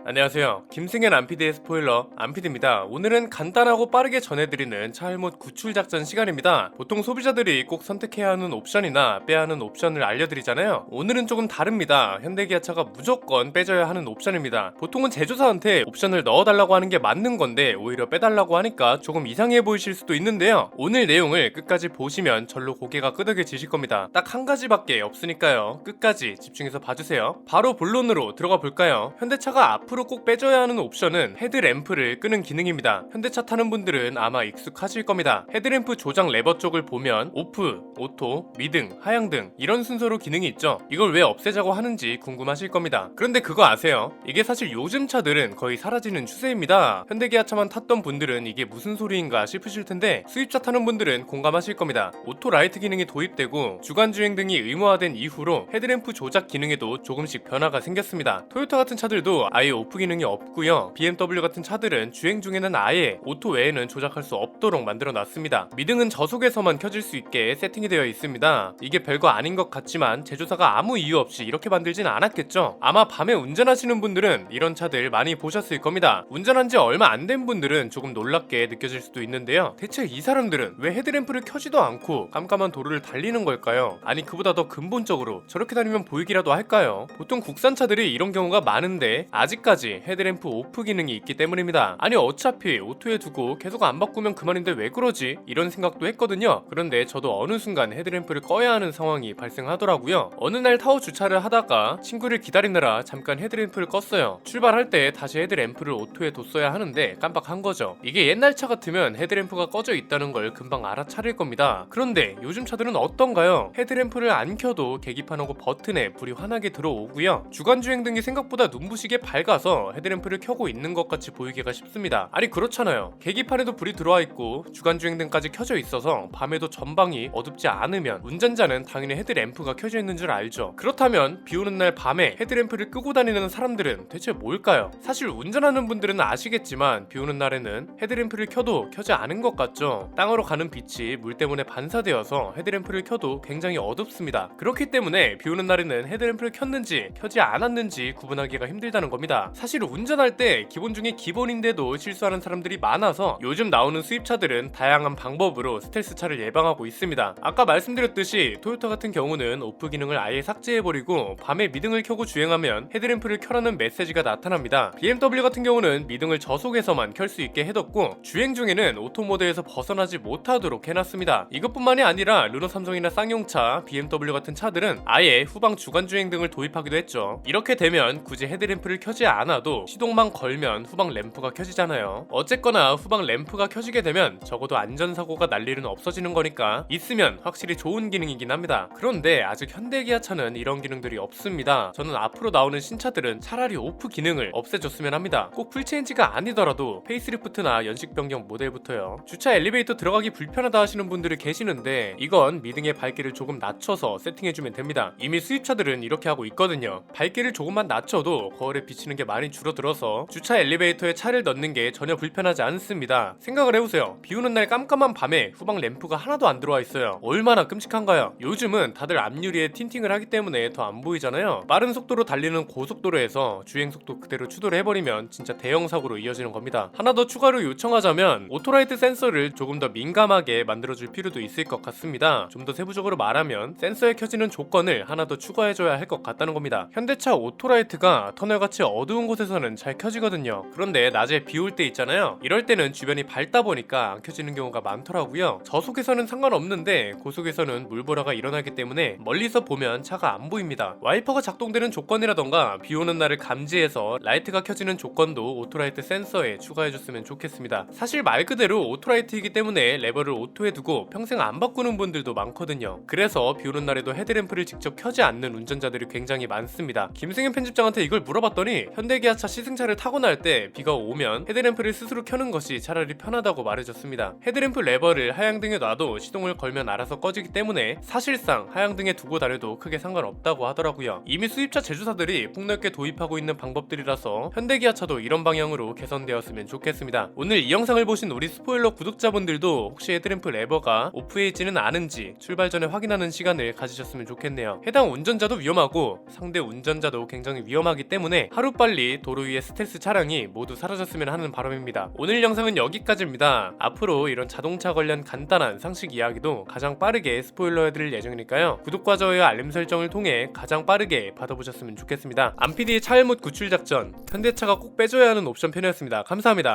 안녕하세요. 김승현 안피디의 스포일러 안피디입니다. 오늘은 간단하고 빠르게 전해드리는 차일못 구출 작전 시간입니다. 보통 소비자들이 꼭 선택해야 하는 옵션이나 빼야 하는 옵션을 알려드리잖아요. 오늘은 조금 다릅니다. 현대기아차가 무조건 빼줘야 하는 옵션입니다. 보통은 제조사한테 옵션을 넣어달라고 하는 게 맞는 건데 오히려 빼달라고 하니까 조금 이상해 보이실 수도 있는데요. 오늘 내용을 끝까지 보시면 절로 고개가 끄덕여지실 겁니다. 딱 한 가지밖에 없으니까요. 끝까지 집중해서 봐주세요. 바로 본론으로 들어가 볼까요? 현대차가 앞으로 꼭 빼줘야 하는 옵션은 헤드램프를 끄는 기능입니다. 현대차 타는 분들은 아마 익숙하실 겁니다. 헤드램프 조작 레버 쪽을 보면 오프, 오토, 미등, 하향등 이런 순서로 기능이 있죠. 이걸 왜 없애자고 하는지 궁금하실 겁니다. 그런데 그거 아세요? 이게 사실 요즘 차들은 거의 사라지는 추세입니다. 현대기아차만 탔던 분들은 이게 무슨 소리인가 싶으실 텐데 수입차 타는 분들은 공감하실 겁니다. 오토 라이트 기능이 도입되고 주간주행 등이 의무화된 이후로 헤드램프 조작 기능에도 조금씩 변화가 생겼습니다. 토요타 같은 차들도 아예 오프 기능이 없고요. BMW 같은 차들은 주행 중에는 아예 오토 외에는 조작할 수 없도록 만들어 놨습니다. 미등은 저속에서만 켜질 수 있게 세팅이 되어 있습니다. 이게 별거 아닌 것 같지만 제조사가 아무 이유 없이 이렇게 만들진 않았겠죠. 아마 밤에 운전하시는 분들은 이런 차들 많이 보셨을 겁니다. 운전한 지 얼마 안 된 분들은 조금 놀랍게 느껴질 수도 있는데요. 대체 이 사람들은 왜 헤드램프를 켜지도 않고 깜깜한 도로를 달리는 걸까요? 아니 그보다 더 근본적으로 저렇게 다니면 보이기라도 할까요? 보통 국산차들이 이런 경우가 많은데 아직까지 헤드램프 오프 기능이 있기 때문입니다. 아니 어차피 오토에 두고 계속 안 바꾸면 그만인데 왜 그러지? 이런 생각도 했거든요. 그런데 저도 어느 순간 헤드램프를 꺼야 하는 상황이 발생하더라고요. 어느 날 타워 주차를 하다가 친구를 기다리느라 잠깐 헤드램프를 껐어요. 출발할 때 다시 헤드램프를 오토에 뒀어야 하는데 깜빡한 거죠. 이게 옛날 차 같으면 헤드램프가 꺼져 있다는 걸 금방 알아차릴 겁니다. 그런데 요즘 차들은 어떤가요? 헤드램프를 안 켜도 계기판하고 버튼에 불이 환하게 들어오고요. 주간주행 등이 생각보다 눈부시게 밝아서 헤드램프를 켜고 있는 것 같이 보이기가 쉽습니다. 아니 그렇잖아요. 계기판에도 불이 들어와 있고 주간주행 등까지 켜져 있어서 밤에도 전방이 어둡지 않으면 운전자는 당연히 헤드램프가 켜져 있는 줄 알죠. 그렇다면 비 오는 날 밤에 헤드램프를 끄고 다니는 사람들은 대체 뭘까요? 사실 운전하는 분들은 아시겠지만 비 오는 날에는 헤드램프를 켜도 켜지 않은 것 같죠. 땅으로 가는 빛이 물 때문에 반사되어서 헤드램프를 켜도 굉장히 어둡습니다. 그렇기 때문에 비 오는 날에는 헤드램프를 켰는지 켜지 않았는지 구분하기가 힘들다는 겁니다. 사실 운전할 때 기본 중에 기본인데도 실수하는 사람들이 많아서 요즘 나오는 수입차들은 다양한 방법으로 스텔스 차를 예방하고 있습니다. 아까 말씀드렸듯이 토요타 같은 경우는 오프 기능을 아예 삭제해버리고 밤에 미등을 켜고 주행하면 헤드램프를 켜라는 메시지가 나타납니다. BMW 같은 경우는 미등을 저속에서만 켤 수 있게 해뒀고 주행 중에는 오토 모드에서 벗어나지 못하도록 해놨습니다. 이것뿐만이 아니라 르노 삼성이나 쌍용차, BMW 같은 차들은 아예 후방 주간주행 등을 도입하기도 했죠. 이렇게 되면 굳이 헤드램프를 켜지 않아도 시동만 걸면 후방 램프가 켜지잖아요. 어쨌거나 후방 램프가 켜지게 되면 적어도 안전사고가 날 일은 없어지는 거니까 있으면 확실히 좋은 기능이긴 합니다. 그런데 아직 현대기아차는 이런 기능들이 없습니다. 저는 앞으로 나오는 신차들은 차라리 오프 기능을 없애줬으면 합니다. 꼭 풀체인지가 아니더라도 페이스리프트나 연식 변경 모델부터요. 주차 엘리베이터 들어가기 불편하다 하시는 분들이 계시는데 이건 미등의 밝기를 조금 낮춰서 세팅해주면 됩니다. 이미 수입차들은 이렇게 하고 있거든요. 밝기를 조금만 낮춰도 거울에 비치는 게 많이 줄어들어서 주차 엘리베이터에 차를 넣는 게 전혀 불편하지 않습니다. 생각을 해보세요. 비 오는 날 깜깜한 밤에 후방 램프가 하나도 안 들어와 있어요. 얼마나 끔찍한가요? 요즘은 다들 앞유리에 틴팅을 하기 때문에 더 안 보이잖아요. 빠른 속도로 달리는 고속도로에서 주행속도 그대로 추돌을 해버리면 진짜 대형 사고로 이어지는 겁니다. 하나 더 추가로 요청하자면 오토라이트 센서를 조금 더 민감하게 만들어줄 필요도 있을 것 같습니다. 좀 더 세부적으로 말하면 센서에 켜지는 조건을 하나 더 추가해줘야 할 것 같다는 겁니다. 현대차 오토라이트가 터널같이 어두운 곳에서는 잘 켜지거든요. 그런데 낮에 비 올 때 있잖아요. 이럴 때는 주변이 밝다 보니까 안 켜지는 경우가 많더라고요. 저속에서는 상관없는데 고속에서는 물보라가 일어나기 때문에 멀리서 보면 차가 안 보입니다. 와이퍼가 작동되는 조건이라던가 비 오는 날을 감지해서 라이트가 켜지는 조건도 오토라이트 센서에 추가해줬으면 좋겠습니다. 사실 말 그대로 오토라이트이기 때문에 레버를 오토에 두고 평생 안 바꾸는 분들도 많거든요. 그래서 비 오는 날에도 헤드램프를 직접 켜지 않는 운전자들이 굉장히 많습니다. 김승현 편집장한테 이걸 물어봤더니 현대기아차 시승차를 타고 날 때 비가 오면 헤드램프를 스스로 켜는 것이 차라리 편하다고 말해줬습니다. 헤드램프 레버를 하향등에 놔도 시동을 걸면 알아서 꺼지기 때문에 사실상 하향등에 두고 다녀도 크게 상관없다고 하더라고요. 이미 수입차 제조사들이 폭넓게 도입하고 있는 방법들이라서 현대기아차도 이런 방향으로 개선되었으면 좋겠습니다. 오늘 이 영상을 보신 우리 스포일러 구독자분들도 혹시 헤드램프 레버가 오프해 있지는 않은지 출발 전에 확인하는 시간을 가지셨으면 좋겠네요. 해당 운전자도 위험하고 상대 운전자도 굉장히 위험하기 때문에 하루빨리 빨리 도로 위의 스텔스 차량이 모두 사라졌으면 하는 바람입니다. 오늘 영상은 여기까지입니다. 앞으로 이런 자동차 관련 간단한 상식 이야기도 가장 빠르게 스포일러해드릴 예정이니까요. 구독과 좋아요 알림 설정을 통해 가장 빠르게 받아보셨으면 좋겠습니다. 안PD의 차일못 구출 작전, 현대차가 꼭 빼줘야 하는 옵션 편이었습니다. 감사합니다.